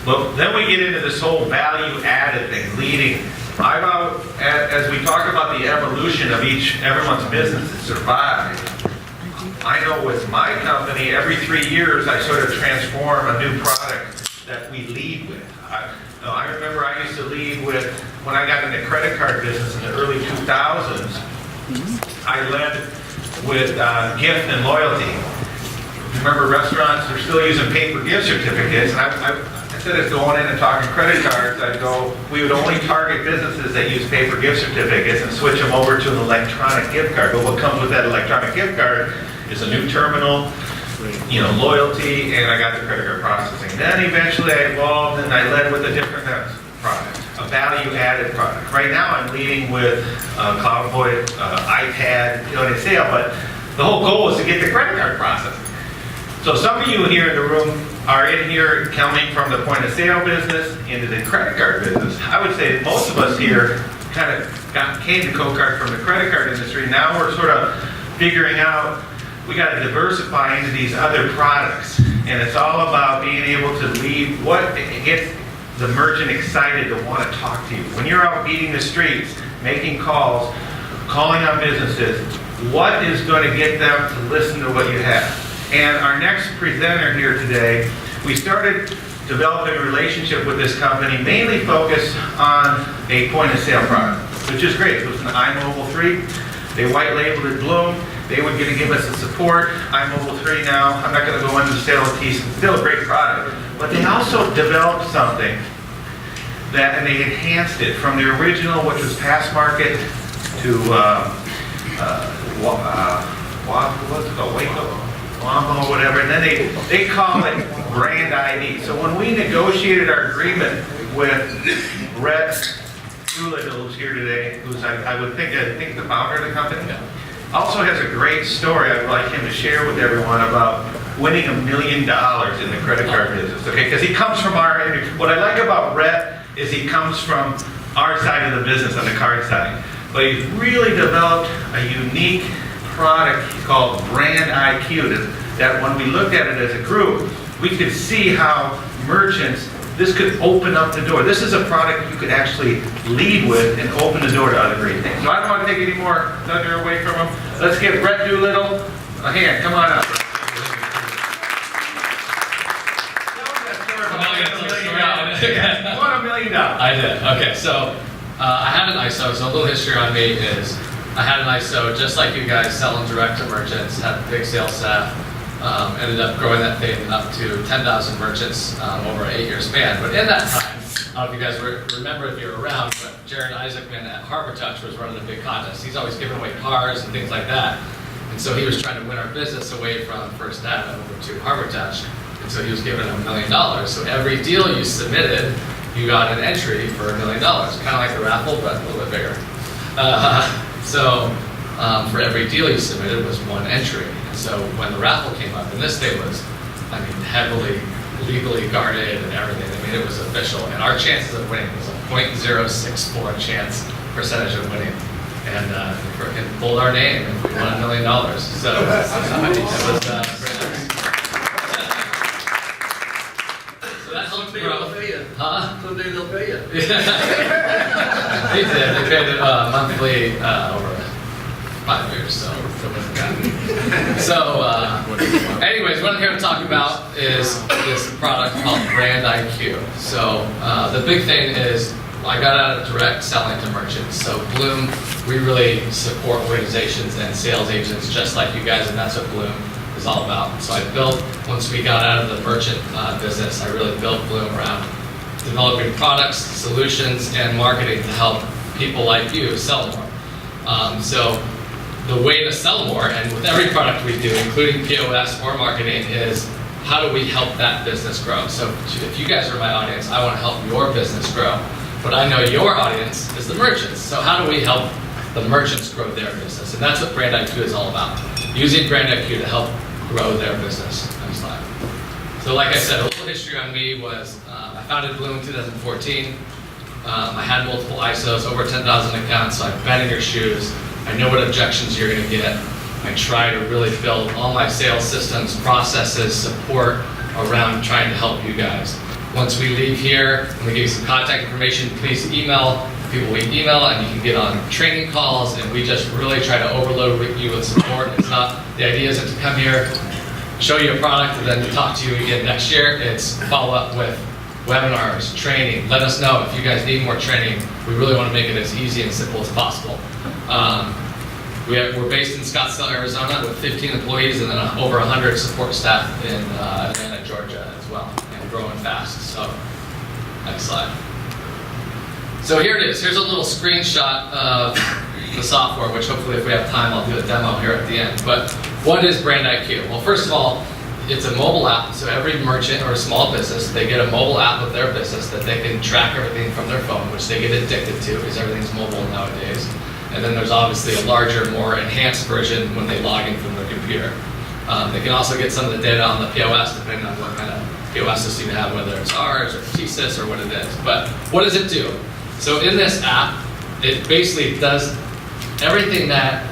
But then we get into this whole value-added thing, leading. As we talk about the evolution of everyone's business to survive, I know with my company, every 3 years I sort of transform a new product that we lead with. I remember I used to lead with, when I got in the credit card business in the early 2000s, I led with gift and loyalty. Remember, restaurants are still using paper gift certificates, and instead of going in and talking credit cards, we would only target businesses that use paper gift certificates and switch them over to an electronic gift card. But what comes with that electronic gift card is a new terminal, loyalty, and I got the credit card processing. Then eventually I evolved and I led with a different product, a value-added product. Right now I'm leading with CloudVoid, iPad, in sale, but the whole goal is to get the credit card processing. So some of you here in the room are in here coming from the point of sale business into the credit card business. I would say most of us here kind of came to CoCard from the credit card industry. Now we're sort of figuring out we got to diversify into these other products. And it's all about being able to lead what gets the merchant excited to want to talk to you. When you're out beating the streets, making calls, calling on businesses, what is going to get them to listen to what you have? And our next presenter here today, we started developing a relationship with this company, mainly focused on a point-of-sale product, which is great. It was an iMobile 3. They white-labeled it Bloom. They were going to give us the support. iMobile 3 now. I'm not going to go into the sale of T. It's still a great product. But they also developed something and they enhanced it from the original, which was Pass Market, to what's it called? Waco? Or whatever, and then they call it brand ID. So when we negotiated our agreement with Brett Doolittle, who's here today, who's I think the founder of the company, also has a great story I'd like him to share with everyone about winning $1 million in the credit card business. Okay, because he comes from our industry. What I like about Brett is he comes from our side of the business, on the card side, but he's really developed a unique product called Brand IQ that when we looked at it as a group, we could see how merchants, this could open up the door. This is a product you could actually lead with and open the door to other great things. So I don't want to take any more thunder away from him. Let's give Brett Doolittle a hand. Come on up. You won $1 million. I did. Okay, so I had an ISO, so a little history on me is I had an ISO just like you guys, selling direct to merchants, had a big sales staff, ended up growing that thing up to 10,000 merchants over an 8-year span. But in that time, I don't know if you guys remember if you were around, but Jared Isaacman at Harbor Touch was running a big contest. He's always giving away cars and things like that. And so he was trying to win our business away from First Data over to Harbor Touch. And so he was giving them $1 million. So every deal you submitted, you got an entry for $1 million. Kind of like the raffle, but a little bit bigger. So for every deal you submitted was one entry. And so when the raffle came up, and this thing was, heavily legally guarded and everything. It was official. And our chances of winning was a 0.064 chance percentage of winning. And we freaking pulled our name and we won $1 million. So it was Someday they'll pay you. Huh? Someday they'll pay you. They did. They paid it monthly over 5 years, so it wasn't bad. So, anyways, what I'm here to talk about is this product called Brand IQ. So, the big thing is I got out of direct selling to merchants. So, Bloom, we really support organizations and sales agents just like you guys, and that's what Bloom is all about. So I built, once we got out of the merchant business, I really built Bloom around developing products, solutions, and marketing to help people like you sell more. So the way to sell more, and with every product we do, including POS or marketing, is how do we help that business grow? So if you guys are my audience, I want to help your business grow. But I know your audience is the merchants. So how do we help the merchants grow their business? And that's what Brand IQ is all about. Using Brand IQ to help grow their business. Next slide. So like I said, a little history on me was I founded Bloom in 2014. I had multiple ISOs, over 10,000 accounts, so I've been in your shoes. I know what objections you're going to get. I try to really build all my sales systems, processes, support around trying to help you guys. Once we leave here, and we give you some contact information, please email people we email, and you can get on training calls, and we just really try to overload you with support. It's not, the idea isn't to come here, show you a product, and then talk to you again next year. It's follow up with webinars, training. Let us know if you guys need more training. We really want to make it as easy and simple as possible. We're based in Scottsdale, Arizona, with 15 employees and then over 100 support staff in Atlanta, Georgia as well, and growing fast. So, next slide. So here it is. Here's a little screenshot of the software, which hopefully if we have time, I'll do a demo here at the end. But what is Brand IQ? Well, first of all, it's a mobile app, so every merchant or a small business, they get a mobile app of their business that they can track everything from their phone, which they get addicted to because everything's mobile nowadays. And then there's obviously a larger, more enhanced version when they log in from their computer. They can also get some of the data on the POS, depending on what kind of POS system you have, whether it's ours or TSYS or what it is. But what does it do? So in this app, it basically does everything that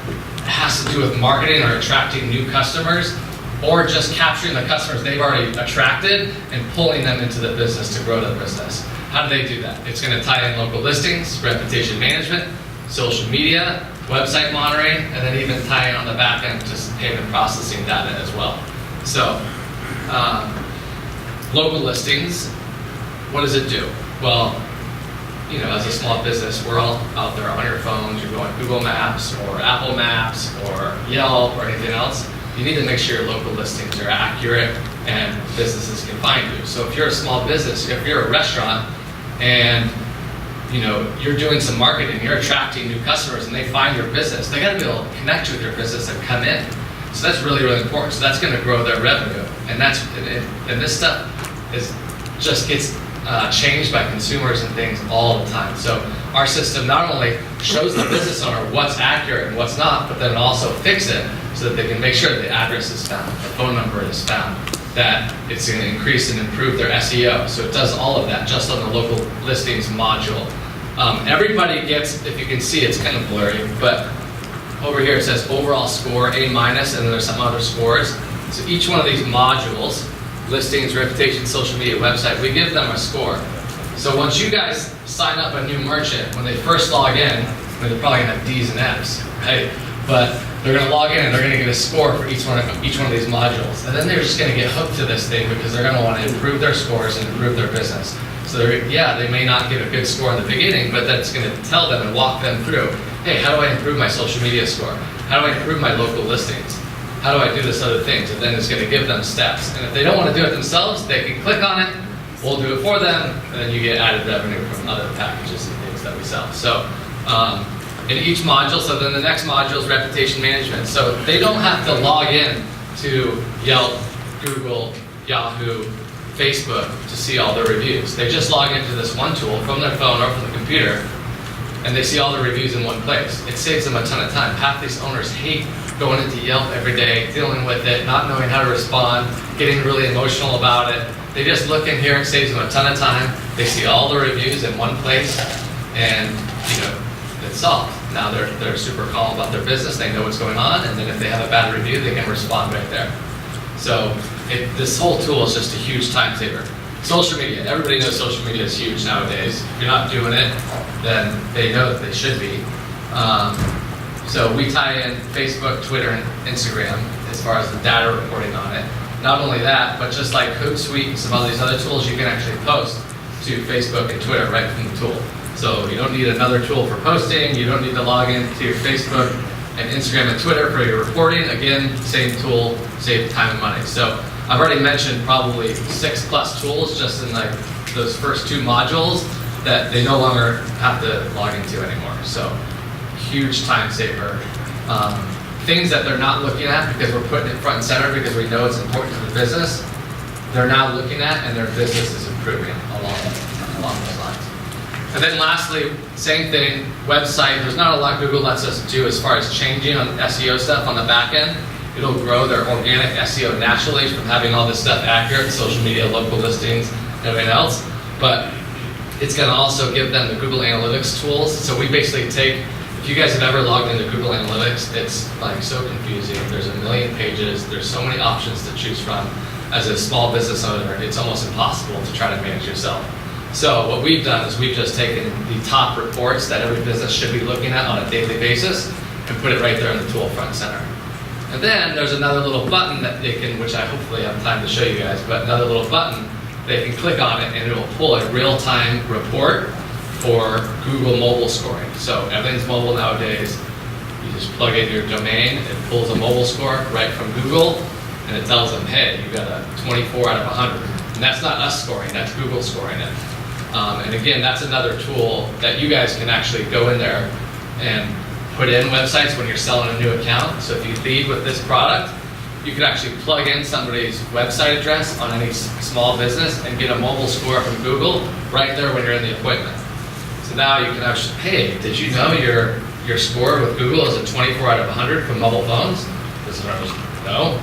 has to do with marketing or attracting new customers, or just capturing the customers they've already attracted and pulling them into the business to grow the business. How do they do that? It's going to tie in local listings, reputation management, social media, website monitoring, and then even tie in on the back end just payment processing data as well. So, local listings, what does it do? Well, you know, as a small business, we're all out there on your phones, you're going Google Maps or Apple Maps or Yelp or anything else. You need to make sure your local listings are accurate and businesses can find you. So if you're a small business, if you're a restaurant and you know, you're doing some marketing, you're attracting new customers and they find your business, they gotta be able to connect with your business and come in. So that's really, really important. So that's gonna grow their revenue. And this stuff just gets changed by consumers and things all the time. So our system not only shows the business owner what's accurate and what's not, but then also fix it so that they can make sure the address is found, the phone number is found, that it's going to increase and improve their SEO. So it does all of that just on the local listings module. Everybody gets, if you can see, it's kind of blurry, but over here it says overall score, A-, and then there's some other scores. So each one of these modules, listings, reputation, social media, website, we give them a score. So once you guys sign up a new merchant, when they first log in, I mean, they're probably gonna have D's and F's, right? But they're gonna log in and they're gonna get a score for each one of these modules. And then they're just gonna get hooked to this thing because they're gonna wanna improve their scores and improve their business. So they may not get a good score in the beginning, but that's gonna tell them and walk them through, hey, how do I improve my social media score? How do I improve my local listings? How do I do this other things? And then it's going to give them steps. And if they don't want to do it themselves, they can click on it, we'll do it for them, and then you get added revenue from other packages and things that we sell. So in each module, so then the next module is reputation management. So they don't have to log in to Yelp, Google, Yahoo, Facebook to see all the reviews. They just log into this one tool from their phone or from the computer, and they see all the reviews in one place. It saves them a ton of time. Half these owners hate going into Yelp every day, dealing with it, not knowing how to respond, getting really emotional about it. They just look in here, it saves them a ton of time. They see all the reviews in one place, and you know, it's solved. Now they're super calm about their business, they know what's going on, and then if they have a bad review, they can respond right there. So this whole tool is just a huge time saver. Social media, everybody knows social media is huge nowadays. If you're not doing it, then they know that they should be. So we tie in Facebook, Twitter, and Instagram as far as the data reporting on it. Not only that, but just like Hootsuite and some of these other tools, you can actually post to Facebook and Twitter right from the tool. So you don't need another tool for posting, you don't need to log in to your Facebook and Instagram and Twitter for your reporting. Again, same tool, save time and money. So I've already mentioned probably 6+ tools just in like those first 2 modules that they no longer have to log into anymore. So huge time saver. Things that they're not looking at because we're putting it front and center because we know it's important to the business, they're now looking at and their business is improving along those lines. And then lastly, same thing, website. There's not a lot Google lets us do as far as changing on SEO stuff on the back end. It'll grow their organic SEO naturally from having all this stuff accurate, social media, local listings, and everything else. But it's going to also give them the Google Analytics tools. So we basically take, if you guys have ever logged into Google Analytics, it's like so confusing. There's a million pages. There's so many options to choose from. as a small business owner, it's almost impossible to try to manage yourself. So what we've done is we've just taken the top reports that every business should be looking at on a daily basis and put it right there in the tool front center. And then there's another little button that they can, which I hopefully have time to show you guys, but another little button, they can click on it and it will pull a real-time report for Google mobile scoring. So everything's mobile nowadays. You just plug in your domain, it pulls a mobile score right from Google, and it tells them, hey, you got a 24 out of 100. And that's not us scoring, that's Google scoring it. And again, that's another tool that you guys can actually go in there and put in websites when you're selling a new account. So if you lead with this product, you can actually plug in somebody's website address on any small business and get a mobile score from Google right there when you're in the appointment. So now you can actually, hey, did you know your score with Google is a 24 out of 100 from mobile phones? Business owners, no.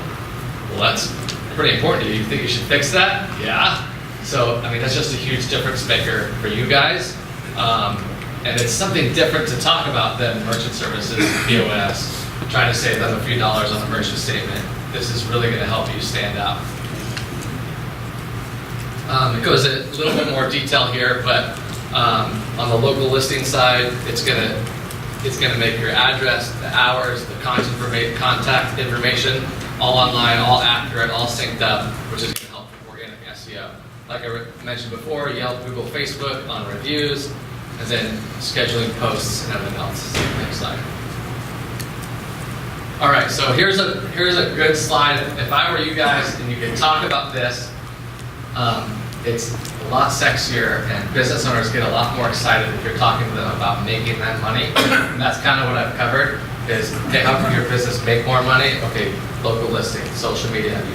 Well, that's pretty important. Do you think you should fix that? Yeah. So, I mean, that's just a huge difference maker for you guys. And it's something different to talk about than merchant services, POS, trying to save them a few dollars on the merchant statement. This is really going to help you stand out. It goes in a little bit more detail here, but on the local listing side, it's going to make your address, the hours, the contact information all online, all accurate, all synced up, which is going to help organic SEO. Like I mentioned before, Yelp, Google, Facebook on reviews, and then scheduling posts and everything else. Next slide. All right, so here's a good slide. If I were you guys and you could talk about this, it's a lot sexier and business owners get a lot more excited if you're talking to them about making that money. And that's kind of what I've covered is, hey, how can your business make more money? Okay, local listing, social media, you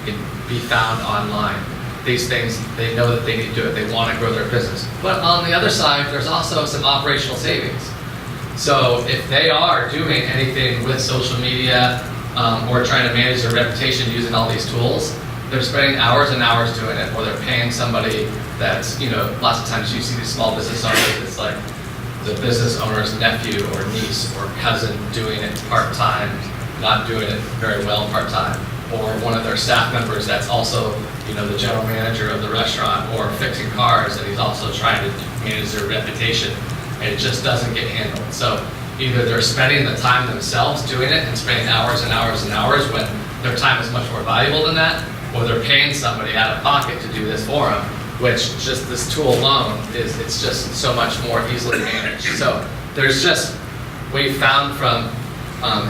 can be found online. These things, they know that they need to do it. They want to grow their business. But on the other side, there's also some operational savings. So if they are doing anything with social media or trying to manage their reputation using all these tools, they're spending hours and hours doing it, or they're paying somebody that's, lots of times you see these small business owners, it's like the business owner's nephew or niece or cousin doing it part-time, not doing it very well part-time, or one of their staff members that's also, the general manager of the restaurant or fixing cars, and he's also trying to manage their reputation, and it just doesn't get handled. So either they're spending the time themselves doing it and spending hours and hours and hours when their time is much more valuable than that, or they're paying somebody out of pocket to do this for them, which just this tool alone it's just so much more easily managed. So there's just, we found from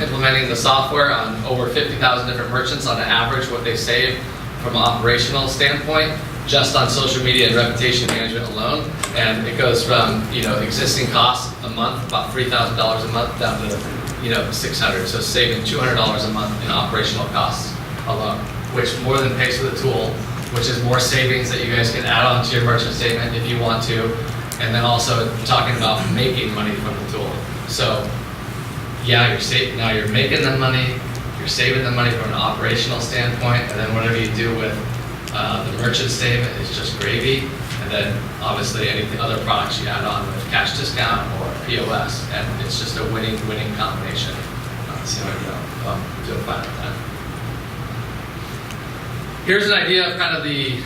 implementing the software on over 50,000 different merchants on an average what they save from an operational standpoint just on social media and reputation management alone. And it goes from existing costs a month, about $3,000 a month, down to $600. So saving $200 a month in operational costs alone, which more than pays for the tool, which is more savings that you guys can add on to your merchant statement if you want to. And then also talking about making money from the tool. So yeah, now you're making the money, you're saving the money from an operational standpoint, and then whatever you do with the merchant statement is just gravy. And then obviously anything other products you add on with cash discount or POS, and it's just a winning combination. So there we go. Do a final time. Here's an idea of kind of the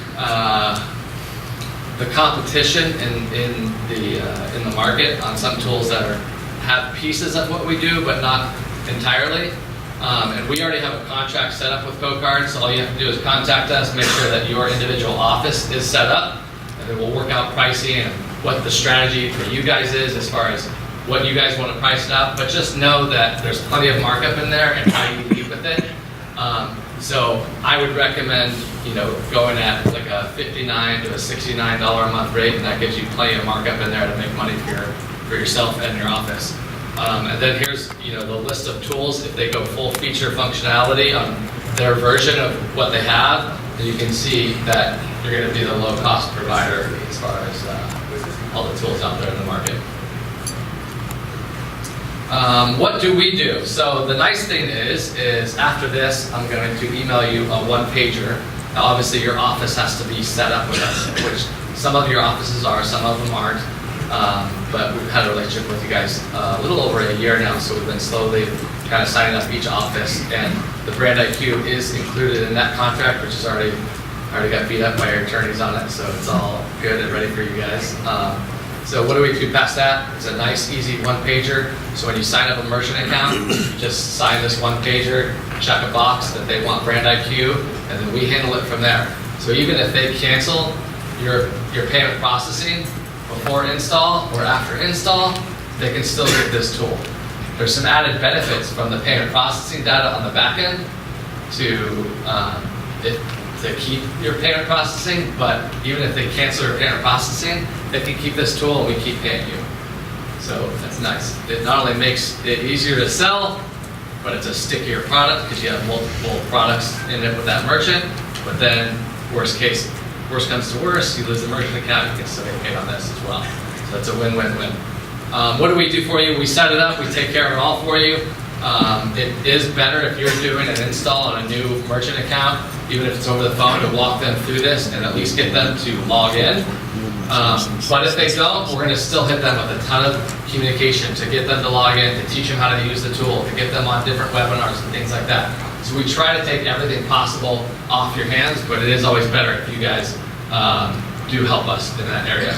competition in the market on some tools that have pieces of what we do, but not entirely. And we already have a contract set up with CoCard, so all you have to do is contact us, make sure that your individual office is set up, and then we'll work out pricing and what the strategy for you guys is as far as what you guys want to price it out. But just know that there's plenty of markup in there and how you lead with it. So I would recommend, going at like a $59 to a $69 a month rate, and that gives you plenty of markup in there to make money for yourself and your office. And then here's, the list of tools. If they go full feature functionality on their version of what they have, then you can see that you're going to be the low-cost provider as far as all the tools out there in the market. What do we do? So the nice thing is after this, I'm going to email you a one-pager. Now, obviously, your office has to be set up with us, which some of your offices are, some of them aren't. but we've had a relationship with you guys a little over a year now, so we've been slowly kind of signing up each office, and the Brand IQ is included in that contract, which is already got beat up by our attorneys on it, so it's all good and ready for you guys. So what do we do past that? It's a nice, easy one-pager. So when you sign up a merchant account, you just sign this one-pager, check a box that they want Brand IQ, and then we handle it from there. So even if they cancel your payment processing before install or after install, they can still get this tool. There's some added benefits from the payment processing data on the back end to keep your payment processing, but even if they cancel your payment processing, they can keep this tool and we keep paying you. So that's nice. It not only makes it easier to sell, but it's a stickier product because you have multiple products in it with that merchant. But then worst comes to worst, you lose the merchant account, you can still get paid on this as well. So it's a win-win-win. What do we do for you? We set it up, we take care of it all for you. It is better if you're doing an install on a new merchant account, even if it's over the phone, to walk them through this and at least get them to log in. But if they don't, we're going to still hit them with a ton of communication to get them to log in, to teach them how to use the tool, to get them on different webinars and things like that. So we try to take everything possible off your hands, but it is always better if you guys do help us in that area.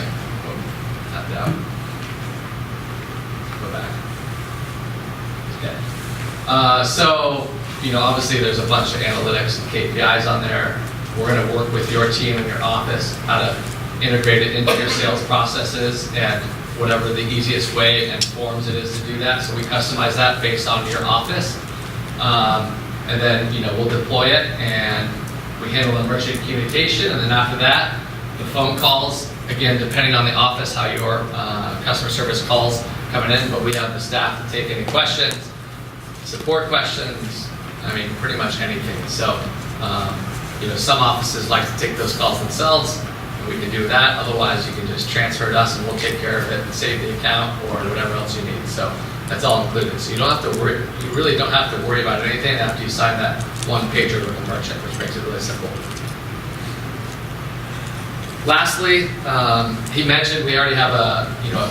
Tap down. Go back. Okay. So, obviously there's a bunch of analytics and KPIs on there. We're going to work with your team in your office how to integrate it into your sales processes and whatever the easiest way and forms it is to do that. So we customize that based on your office. And then, we'll deploy it and we handle the merchant communication. And then after that, the phone calls, again, depending on the office, how your customer service calls coming in, but we have the staff to take any questions, support questions, pretty much anything. So, some offices like to take those calls themselves, and we can do that. Otherwise, you can just transfer to us and we'll take care of it and save the account or whatever else you need. So that's all included. So you don't have to worry, you really don't have to worry about anything after you sign that one pager with the merchant, which makes it really simple. Lastly, he mentioned we already have a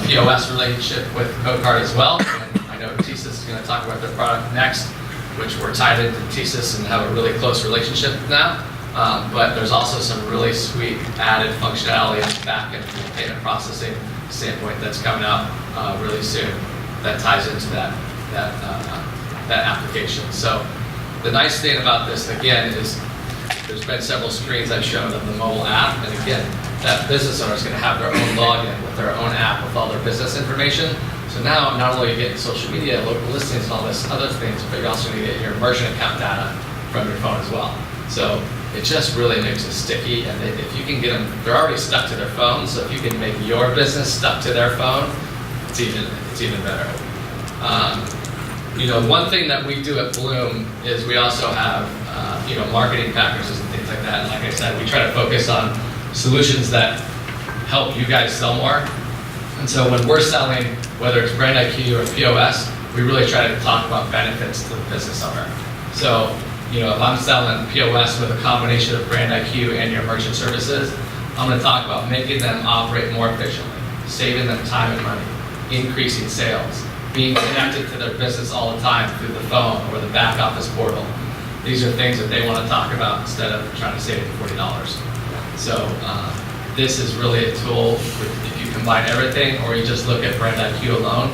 POS relationship with CoCard as well. And I know TSYS is going to talk about their product next, which we're tied into TSYS and have a really close relationship now. But there's also some really sweet added functionality on the back end from the payment processing standpoint that's coming out really soon that ties into that application. So the nice thing about this, again, is there's been several screens I've shown of the mobile app, and again, that business owner is going to have their own login with their own app with all their business information. So now, not only are you getting social media, local listings, and all this other things, but you're also going to get your merchant account data from your phone as well. So it just really makes it sticky, and if you can get them, they're already stuck to their phone, so if you can make your business stuck to their phone, it's even better. One thing that we do at Bloom is we also have marketing packages and things like that. And like I said, we try to focus on solutions that help you guys sell more. And so when we're selling, whether it's Brand IQ or POS, we really try to talk about benefits to the business owner. So, if I'm selling POS with a combination of Brand IQ and your merchant services, I'm going to talk about making them operate more efficiently, saving them time and money, increasing sales, being connected to their business all the time through the phone or the back office portal. These are things that they want to talk about instead of trying to save them $40. So this is really a tool, if you combine everything or you just look at Brand IQ alone,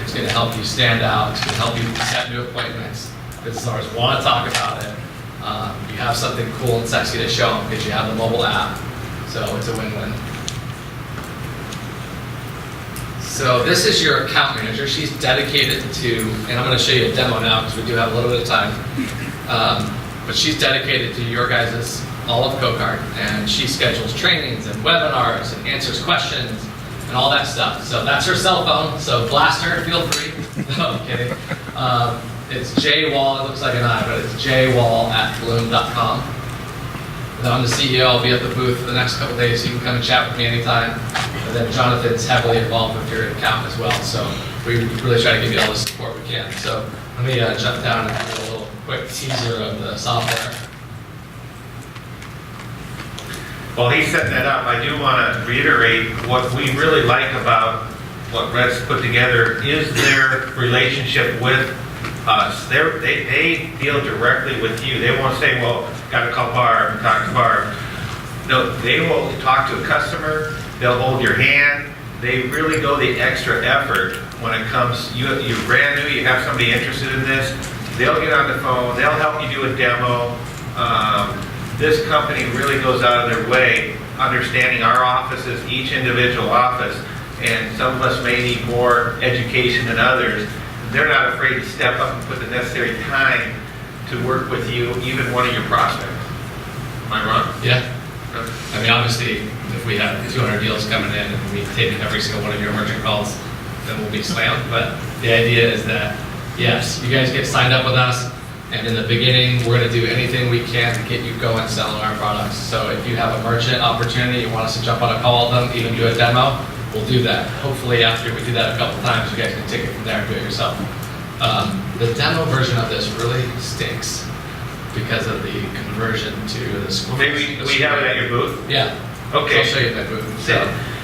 it's going to help you stand out, it's going to help you set new appointments. Business owners want to talk about it. You have something cool and sexy to show them because you have the mobile app. So it's a win-win. So this is your account manager. She's dedicated to, and I'm going to show you a demo now because we do have a little bit of time. But she's dedicated to your guys' all of CoCard, and she schedules trainings and webinars and answers questions and all that stuff. So that's her cell phone. So blast her, feel free. No, I'm kidding. It's jwall. It looks like an I, but it's jwall@bloom.com. And I'm the CEO. I'll be at the booth for the next couple of days. So you can come and chat with me anytime. And then Jonathan's heavily involved with your account as well. So we really try to give you all the support we can. So let me jump down and do a little quick teaser of the software. while he's setting that up, I do want to reiterate what we really like about what Rhett's put together is their relationship with us. They deal directly with you. They won't say, well, got to call Barb, talk to Barb. No, they will talk to a customer, they'll hold your hand, they really go the extra effort when it comes, you're brand new, you have somebody interested in this, they'll get on the phone, they'll help you do a demo. This company really goes out of their way, understanding our offices, each individual office, and some of us may need more education than others. They're not afraid to step up and put the necessary time to work with you, even one of your prospects. Am I wrong? Yeah. I mean, obviously, if we have 200 deals coming in and we take every single one of your merchant calls, then we'll be slammed. But the idea is that, yes, you guys get signed up with us, and in the beginning, we're going to do anything we can to get you going selling our products. So if you have a merchant opportunity, you want us to jump on a call with them, even do a demo, we'll do that. Hopefully, after we do that a couple times, you guys can take it from there and do it yourself. The demo version of this really stinks because of the conversion to the school. Maybe we have it at your booth? Yeah. Okay. I'll show you that booth. So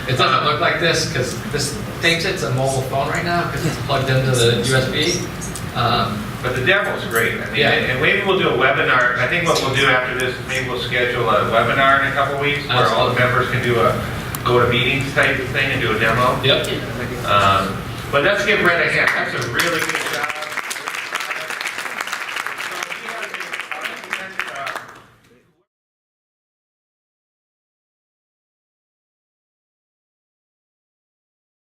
it doesn't look like this because this thinks it's a mobile phone right now because it's plugged into the USB. But the demo's great. I mean, Yeah. and maybe we'll do a webinar. I think what we'll do after this, maybe we'll schedule a webinar in a couple weeks where all the members can do a go-to-meetings type of thing and do a demo. Yep. But let's give Brett a hand. That's a really good job.